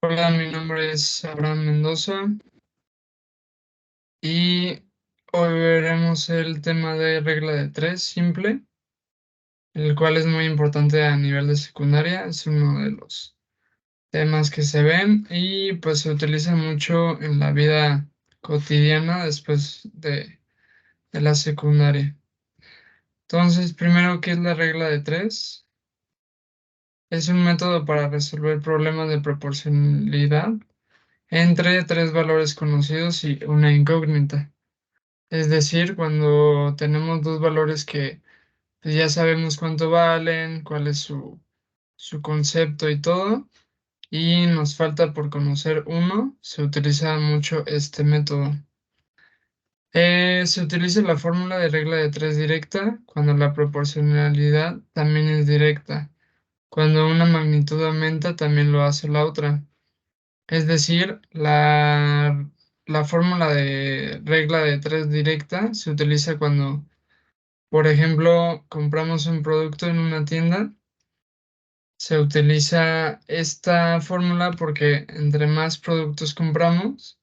Hola, mi nombre es Abraham Mendoza y hoy veremos el tema de regla de tres simple, el cual es muy importante a nivel de secundaria. Es uno de los temas que se ven y pues se utiliza mucho en la vida cotidiana después de la secundaria. Entonces, primero, ¿qué es la regla de tres? Es un método para resolver problemas de proporcionalidad entre tres valores conocidos y una incógnita. Es decir, cuando tenemos dos valores que pues, ya sabemos cuánto valen, cuál es su concepto y todo, y nos falta por conocer uno, se utiliza mucho este método. Se utiliza la fórmula de regla de tres directa cuando la proporcionalidad también es directa. Cuando una magnitud aumenta, también lo hace la otra. Es decir, la fórmula de regla de tres directa se utiliza cuando, por ejemplo, compramos un producto en una tienda. Se utiliza esta fórmula porque entre más productos compramos,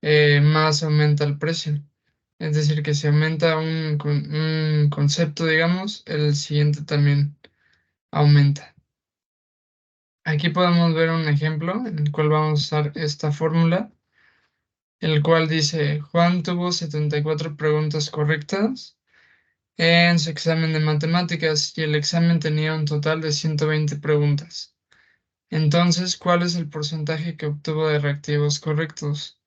más aumenta el precio. Es decir, que si aumenta un concepto, digamos, el siguiente también aumenta. Aquí podemos ver un ejemplo en el cual vamos a usar esta fórmula, el cual dice, Juan tuvo 74 preguntas correctas en su examen de matemáticas y el examen tenía un total de 120 preguntas. Entonces, ¿cuál es el porcentaje que obtuvo de reactivos correctos?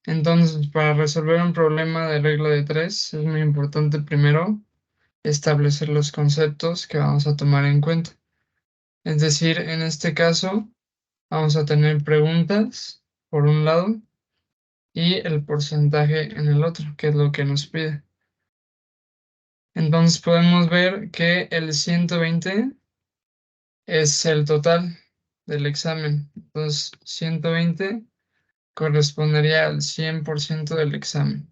Entonces, para resolver un problema de regla de tres, es muy importante primero establecer los conceptos que vamos a tomar en cuenta. Es decir, en este caso, vamos a tener preguntas por un lado y el porcentaje en el otro, que es lo que nos pide. Entonces, podemos ver que el 120 es el total del examen. Entonces, 120 correspondería al 100% del examen.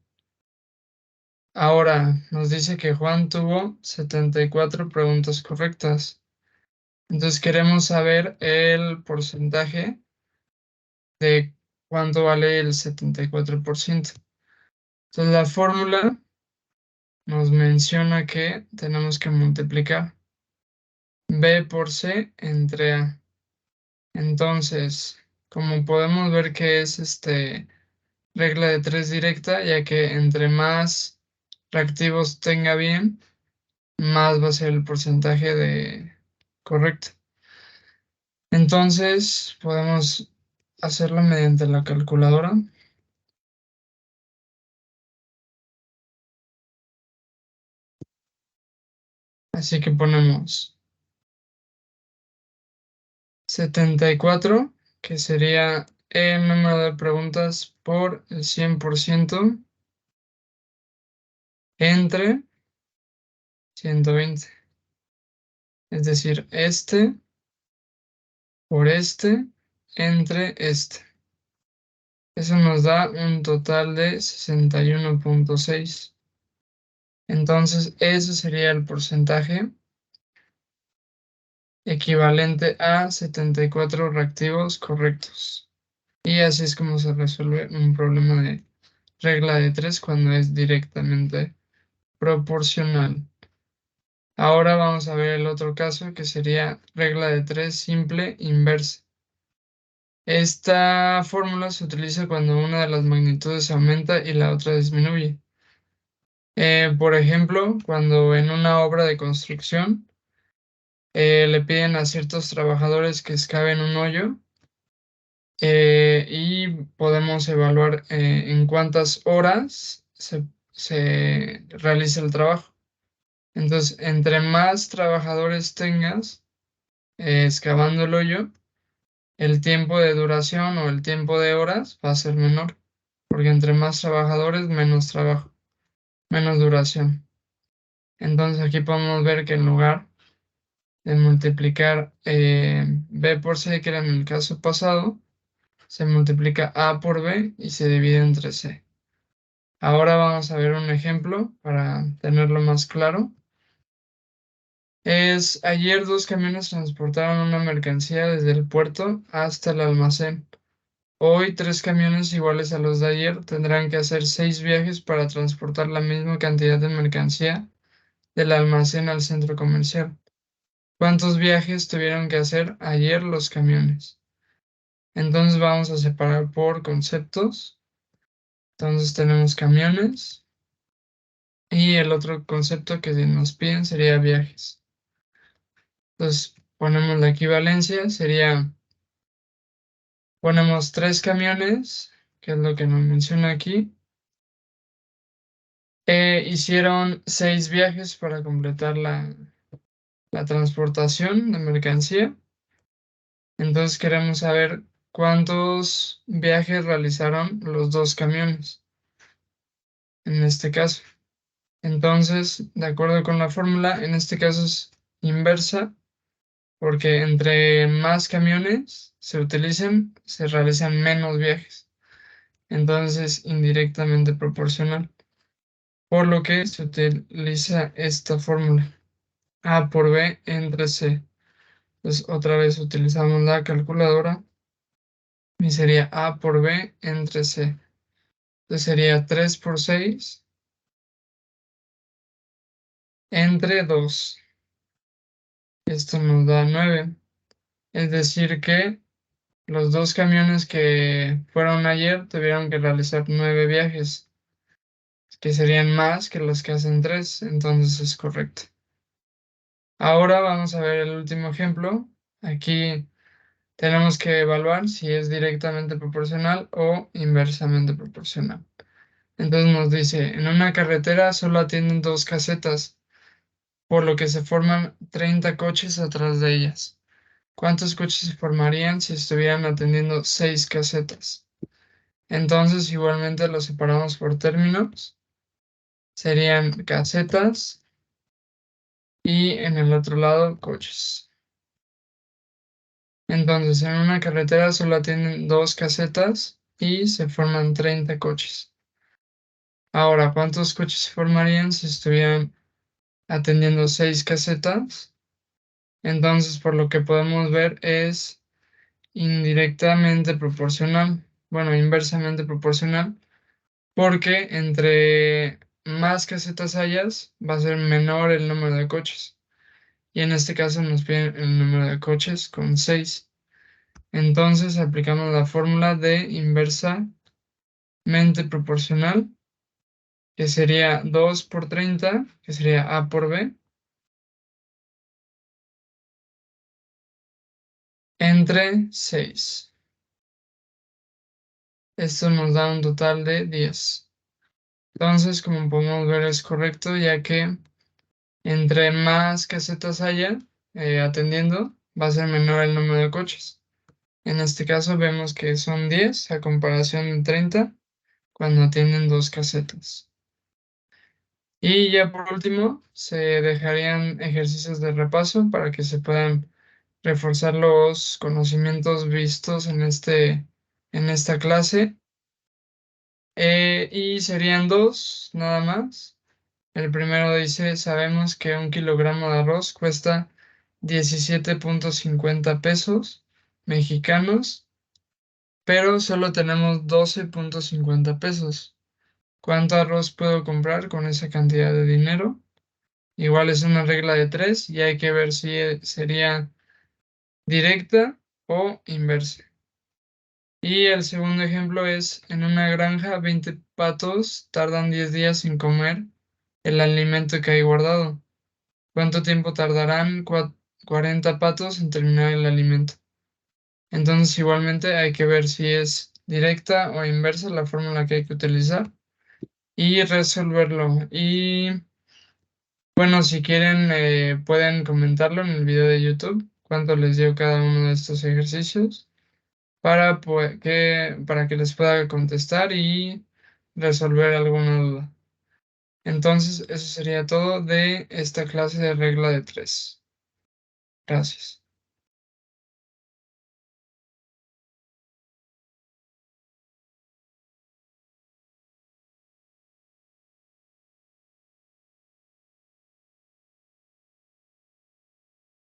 Ahora, nos dice que Juan tuvo 74 preguntas correctas. Entonces queremos saber el porcentaje de cuánto vale el 74%. Entonces la fórmula nos menciona que tenemos que multiplicar B por C entre A. Entonces, como podemos ver que es regla de tres directa, ya que entre más reactivos tenga bien, más va a ser el porcentaje de correcto. Entonces, podemos hacerlo mediante la calculadora. Así que ponemos 74, que sería el número de preguntas por el 100% entre 120. Es decir, este por este entre este. Eso nos da un total de 61.6. Entonces, ese sería el porcentaje equivalente a 74 reactivos correctos. Y así es como se resuelve un problema de regla de tres cuando es directamente proporcional. Ahora vamos a ver el otro caso que sería regla de tres simple inversa. Esta fórmula se utiliza cuando una de las magnitudes aumenta y la otra disminuye. Por ejemplo, cuando en una obra de construcción le piden a ciertos trabajadores que excaven un hoyo y podemos evaluar en cuántas horas se realiza el trabajo. Entonces, entre más trabajadores tengas excavando el hoyo, el tiempo de duración o el tiempo de horas va a ser menor, porque entre más trabajadores, menos trabajo, menos duración. Entonces, aquí podemos ver que en lugar de multiplicar B por C, que era en el caso pasado, se multiplica A por B y se divide entre C. Ahora vamos a ver un ejemplo para tenerlo más claro. Ayer 2 camiones transportaron una mercancía desde el puerto hasta el almacén. Hoy 3 camiones iguales a los de ayer tendrán que hacer 6 viajes para transportar la misma cantidad de mercancía del almacén al centro comercial. ¿Cuántos viajes tuvieron que hacer ayer los camiones? Entonces vamos a separar por conceptos. Entonces tenemos camiones y el otro concepto que nos piden sería viajes. Entonces ponemos la equivalencia, ponemos 3 camiones, que es lo que nos menciona aquí. Hicieron 6 viajes para completar la transportación de mercancía. Entonces queremos saber cuántos viajes realizaron los 2 camiones en este caso. Entonces, de acuerdo con la fórmula, en este caso es inversa, porque entre más camiones se utilicen, se realizan menos viajes. Entonces, indirectamente proporcional, por lo que se utiliza esta fórmula, A por B entre C. Pues otra vez utilizamos la calculadora y sería A por B entre C. Entonces sería 3 por 6 entre 2. Esto nos da 9. Es decir que los 2 camiones que fueron ayer tuvieron que realizar 9 viajes, que serían más que los que hacen 3. Entonces es correcto. Ahora vamos a ver el último ejemplo. Aquí tenemos que evaluar si es directamente proporcional o inversamente proporcional. Entonces nos dice, en una carretera solo atienden 2 casetas, por lo que se forman 30 coches atrás de ellas. ¿Cuántos coches se formarían si estuvieran atendiendo 6 casetas? Entonces igualmente los separamos por términos. Serían casetas y en el otro lado coches. Entonces en una carretera solo atienden 2 casetas y se forman 30 coches. Ahora, ¿cuántos coches se formarían si estuvieran atendiendo 6 casetas? Entonces, por lo que podemos ver es indirectamente proporcional, bueno, inversamente proporcional, porque entre más casetas hayas, va a ser menor el número de coches. Y en este caso nos piden el número de coches con 6. Entonces aplicamos la fórmula de inversamente proporcional, que sería 2 por 30, que sería A por B, entre 6. Esto nos da un total de 10. Entonces, como podemos ver, es correcto, ya que entre más casetas haya atendiendo, va a ser menor el número de coches. En este caso vemos que son 10 a comparación de 30 cuando atienden 2 casetas. Y ya por último, se dejarían ejercicios de repaso para que se puedan reforzar los conocimientos vistos en esta clase. Y serían dos, nada más. El primero dice, sabemos que 1 kilogramo de arroz cuesta 17.50 pesos mexicanos, pero solo tenemos 12.50 pesos. ¿Cuánto arroz puedo comprar con esa cantidad de dinero? Igual es una regla de 3 y hay que ver si sería directa o inversa. Y el segundo ejemplo es, en una granja 20 patos tardan 10 días en comer el alimento que hay guardado. ¿Cuánto tiempo tardarán 40 patos en terminar el alimento? Entonces igualmente hay que ver si es directa o inversa la fórmula que hay que utilizar y resolverlo. Y bueno, si quieren pueden comentarlo en el video de YouTube cuánto les dio cada uno de estos ejercicios para que les pueda contestar y resolver alguna duda. Entonces, eso sería todo de esta clase de regla de 3. Gracias.